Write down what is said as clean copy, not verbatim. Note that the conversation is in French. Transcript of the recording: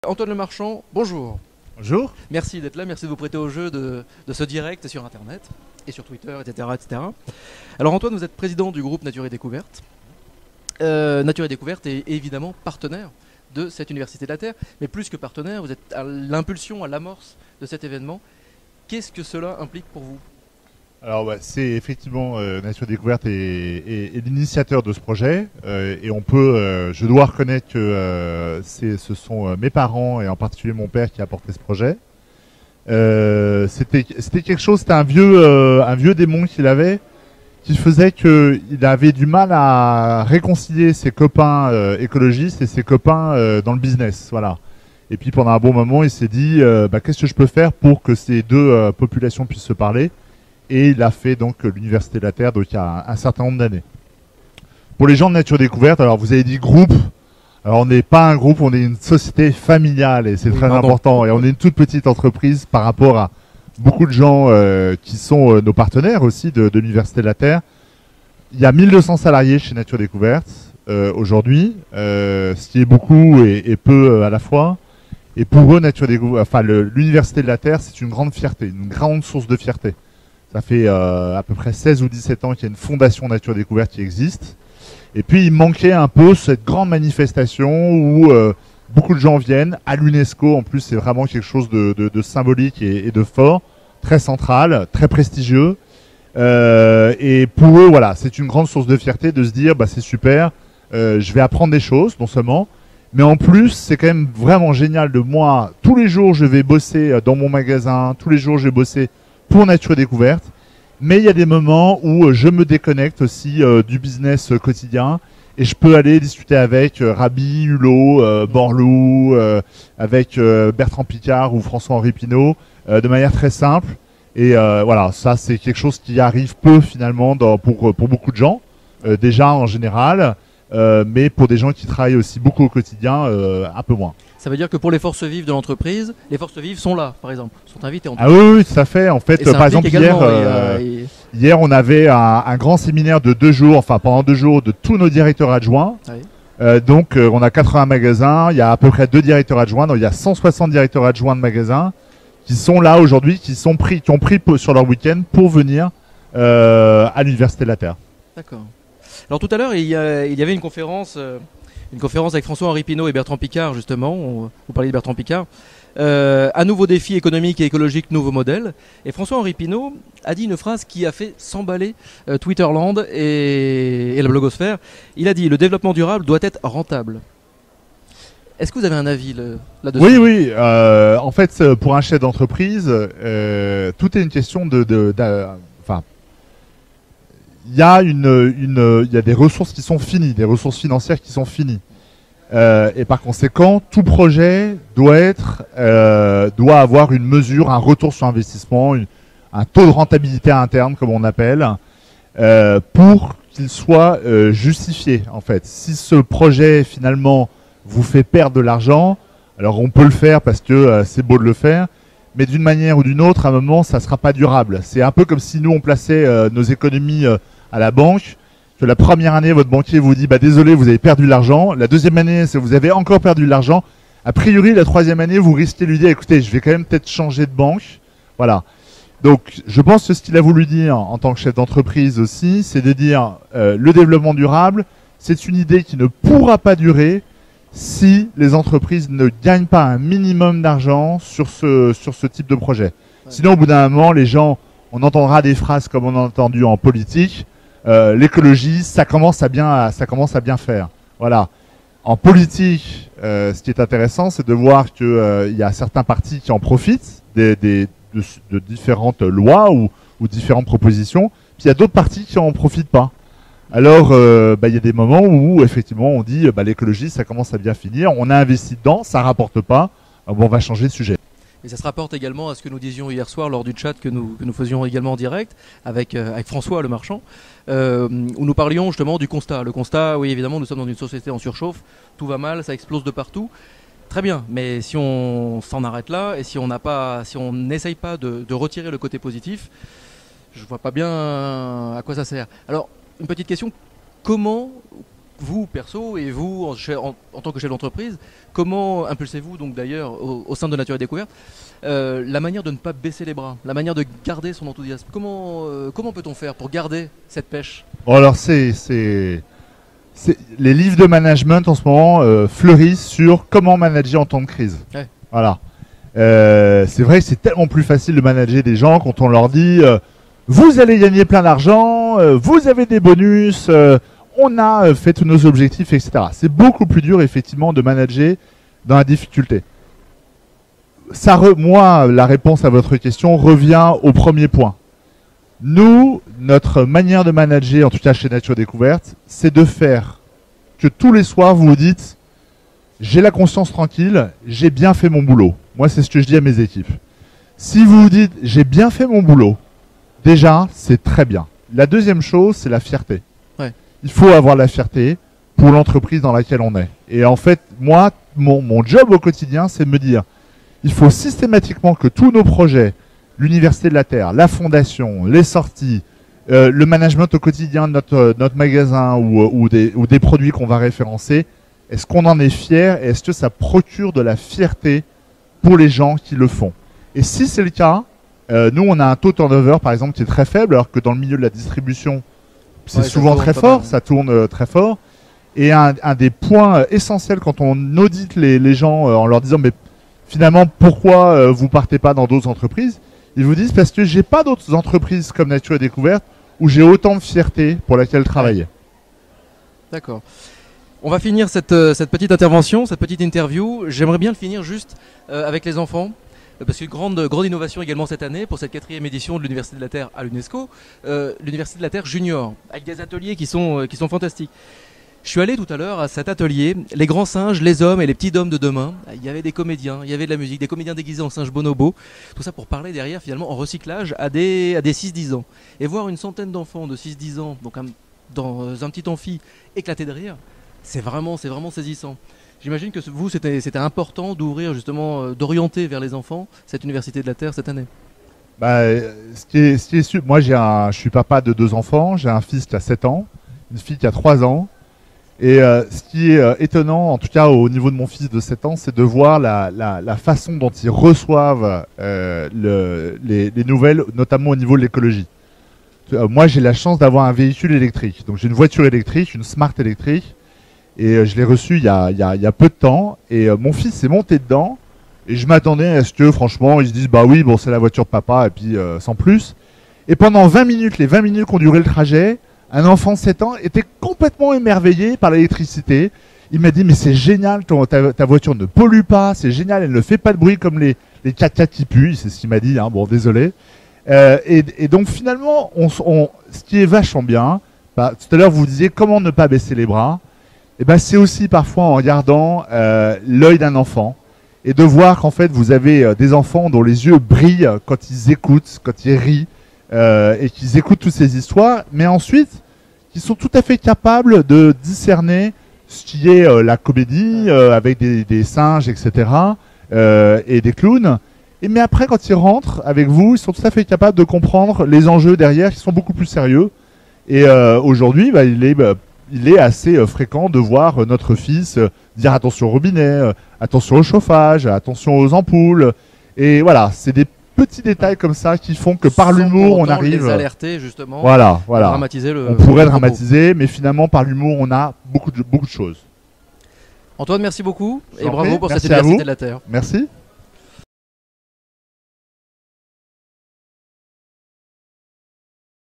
Antoine Lemarchand, bonjour. Bonjour. Merci d'être là, merci de vous prêter au jeu de ce direct sur Internet et sur Twitter, etc., etc. Alors Antoine, vous êtes président du groupe Nature et Découverte. Nature et Découverte est évidemment partenaire de cette Université de la Terre, mais plus que partenaire, vous êtes à l'impulsion, à l'amorce de cet événement. Qu'est-ce que cela implique pour vous ? Alors c'est effectivement Nature et Découverte est l'initiateur de ce projet et je dois reconnaître que ce sont mes parents et en particulier mon père qui a porté ce projet. C'était quelque chose, c'était un vieux démon qu'il avait, qui faisait qu'il avait du mal à réconcilier ses copains écologistes et ses copains dans le business, voilà. Et puis pendant un bon moment, il s'est dit qu'est-ce que je peux faire pour que ces deux populations puissent se parler. Et il a fait donc l'Université de la Terre, donc il y a un certain nombre d'années. Pour les gens de Nature Découverte, alors vous avez dit groupe. Alors on n'est pas un groupe, on est une société familiale et c'est très important. Et on est une toute petite entreprise par rapport à beaucoup de gens qui sont nos partenaires aussi de l'Université de la Terre. Il y a 1200 salariés chez Nature Découverte aujourd'hui, ce qui est beaucoup et peu à la fois. Et pour eux, l'Université de la Terre, c'est une grande fierté, une grande source de fierté. Ça fait à peu près 16 ou 17 ans qu'il y a une fondation Nature Découverte qui existe. Et puis il manquait un peu cette grande manifestation où beaucoup de gens viennent. À l'UNESCO, en plus, c'est vraiment quelque chose de symbolique et de fort, très central, très prestigieux. Et pour eux, voilà, c'est une grande source de fierté de se dire, c'est super, je vais apprendre des choses, non seulement, mais en plus, c'est quand même vraiment génial de moi. Tous les jours, je vais bosser dans mon magasin, tous les jours, je vais bosser pour Nature et Découverte, mais il y a des moments où je me déconnecte aussi du business quotidien et je peux aller discuter avec Rabi, Hulot, Borloo, avec Bertrand Piccard ou François-Henri Pinault de manière très simple. Et voilà, ça c'est quelque chose qui arrive peu finalement pour beaucoup de gens, déjà en général, mais pour des gens qui travaillent aussi beaucoup au quotidien, un peu moins. Ça veut dire que pour les forces vives de l'entreprise, les forces vives sont là, par exemple, sont invitées en tout cas. Ah oui, tout à fait. En fait, par exemple, hier, on avait un grand séminaire de 2 jours, enfin pendant 2 jours, de tous nos directeurs adjoints. Oui. Donc, on a 80 magasins, il y a à peu près 2 directeurs adjoints, donc il y a 160 directeurs adjoints de magasins qui sont là aujourd'hui, qui ont pris sur leur week-end pour venir à l'Université de la Terre. D'accord. Alors tout à l'heure, il y avait une conférence avec François-Henri Pinault et Bertrand Piccard, justement. Vous parliez de Bertrand Piccard. Un nouveau défi économique et écologique, nouveau modèle. Et François-Henri Pinault a dit une phrase qui a fait s'emballer Twitterland et la blogosphère. Il a dit « Le développement durable doit être rentable ». Est-ce que vous avez un avis là-dessus ? Oui. En fait, pour un chef d'entreprise, tout est une question il y a des ressources qui sont finies, des ressources financières qui sont finies. Et par conséquent, tout projet doit avoir une mesure, un retour sur investissement, un taux de rentabilité interne, comme on appelle, pour qu'il soit justifié, en fait. Si ce projet, finalement, vous fait perdre de l'argent, alors on peut le faire parce que c'est beau de le faire, mais d'une manière ou d'une autre, à un moment, ça ne sera pas durable. C'est un peu comme si nous, on plaçait nos économies à la banque, que la première année, votre banquier vous dit désolé, vous avez perdu de l'argent. La deuxième année, vous avez encore perdu de l'argent. A priori, la troisième année, vous risquez de lui dire écoutez, je vais quand même peut-être changer de banque. Voilà. Donc, je pense que ce qu'il a voulu dire en tant que chef d'entreprise aussi, c'est de dire le développement durable, c'est une idée qui ne pourra pas durer si les entreprises ne gagnent pas un minimum d'argent sur ce type de projet. Ouais. Sinon, au bout d'un moment, les gens, on entendra des phrases comme on a entendu en politique. L'écologie, ça commence à bien faire. Voilà. En politique, ce qui est intéressant, c'est de voir qu'il y a certains partis qui en profitent de différentes lois ou différentes propositions, puis il y a d'autres partis qui en profitent pas. Alors, il y a des moments où effectivement on dit l'écologie, ça commence à bien finir, on a investi dedans, ça rapporte pas, on va changer de sujet. Et ça se rapporte également à ce que nous disions hier soir lors du chat que nous faisions également en direct avec François Lemarchand, où nous parlions justement du constat. Le constat, oui évidemment, nous sommes dans une société en surchauffe, tout va mal, ça explose de partout. Très bien, mais si on s'en arrête là et si on n'essaye pas de retirer le côté positif, je vois pas bien à quoi ça sert. Alors, une petite question, comment vous perso et vous en tant que chef d'entreprise, comment impulsez-vous donc d'ailleurs au sein de Nature et Découverte la manière de ne pas baisser les bras, la manière de garder son enthousiasme? Comment peut-on faire pour garder cette pêche? Bon, alors les livres de management en ce moment fleurissent sur comment manager en temps de crise. Ouais. Voilà. C'est vrai que c'est tellement plus facile de manager des gens quand on leur dit vous allez gagner plein d'argent, vous avez des bonus, on a fait tous nos objectifs, etc. C'est beaucoup plus dur effectivement de manager dans la difficulté. Moi, la réponse à votre question revient au premier point. Nous, notre manière de manager, en tout cas chez Nature Découverte, c'est de faire que tous les soirs vous vous dites j'ai la conscience tranquille, j'ai bien fait mon boulot. Moi, c'est ce que je dis à mes équipes. Si vous vous dites j'ai bien fait mon boulot, déjà, c'est très bien. La deuxième chose, c'est la fierté. Ouais. Il faut avoir la fierté pour l'entreprise dans laquelle on est. Et en fait, moi, mon job au quotidien, c'est de me dire il faut systématiquement que tous nos projets, l'Université de la Terre, la Fondation, les sorties, le management au quotidien de notre magasin ou des produits qu'on va référencer, est-ce qu'on en est fier et est-ce que ça procure de la fierté pour les gens qui le font? Et si c'est le cas, nous on a un taux de turnover par exemple qui est très faible, alors que dans le milieu de la distribution, c'est souvent très fort, ça tourne très fort. Et un des points essentiels quand on audite les gens en leur disant mais finalement pourquoi vous partez pas dans d'autres entreprises, ils vous disent parce que j'ai pas d'autres entreprises comme Nature et Découverte où j'ai autant de fierté pour laquelle travailler. D'accord. On va finir cette petite intervention, cette petite interview. J'aimerais bien le finir juste avec les enfants. Parce qu'une grande innovation également cette année pour cette 4e édition de l'Université de la Terre à l'UNESCO, l'Université de la Terre Junior, avec des ateliers qui sont fantastiques. Je suis allé tout à l'heure à cet atelier, les grands singes, les hommes et les petits hommes de demain. Il y avait des comédiens, il y avait de la musique, des comédiens déguisés en singes bonobos. Tout ça pour parler derrière finalement en recyclage à des 6-10 ans. Et voir une centaine d'enfants de 6-10 ans donc dans un petit amphi éclater de rire, c'est vraiment saisissant. J'imagine que vous, c'était important d'ouvrir justement, d'orienter vers les enfants cette Université de la Terre cette année. Ce qui est sûr, moi je suis papa de 2 enfants, j'ai un fils qui a 7 ans, une fille qui a 3 ans. Et ce qui est étonnant, en tout cas au niveau de mon fils de 7 ans, c'est de voir la façon dont ils reçoivent les nouvelles, notamment au niveau de l'écologie. Moi j'ai la chance d'avoir un véhicule électrique, donc j'ai une voiture électrique, une Smart électrique, et je l'ai reçue il y a peu de temps, et mon fils s'est monté dedans, et je m'attendais à ce que franchement ils se disent bah oui bon c'est la voiture de papa, et puis sans plus. Et pendant 20 minutes, les 20 minutes qu'ont duré le trajet, un enfant de 7 ans était complètement émerveillé par l'électricité. Il m'a dit mais c'est génial, ta voiture ne pollue pas, c'est génial, elle ne fait pas de bruit comme les 4x4 qui puent, c'est ce qu'il m'a dit, hein, bon désolé. Et donc finalement, ce qui est vachement bien, tout à l'heure vous disiez comment ne pas baisser les bras, et c'est aussi parfois en regardant l'œil d'un enfant et de voir qu'en fait vous avez des enfants dont les yeux brillent quand ils écoutent, quand ils rient et qu'ils écoutent toutes ces histoires, mais ensuite qui sont tout à fait capables de discerner ce qui est la comédie avec des singes, etc. Et des clowns. Mais après, quand ils rentrent avec vous, ils sont tout à fait capables de comprendre les enjeux derrière qui sont beaucoup plus sérieux. Et aujourd'hui, il est assez fréquent de voir notre fils dire attention au robinet, attention au chauffage, attention aux ampoules. Et voilà, c'est des petits détails comme ça qui font que par l'humour on arrive les alerter justement. Voilà. Dramatiser on pourrait dramatiser, mais finalement par l'humour on a beaucoup de choses. Antoine, merci beaucoup et bravo pour cette Université de la Terre. Merci.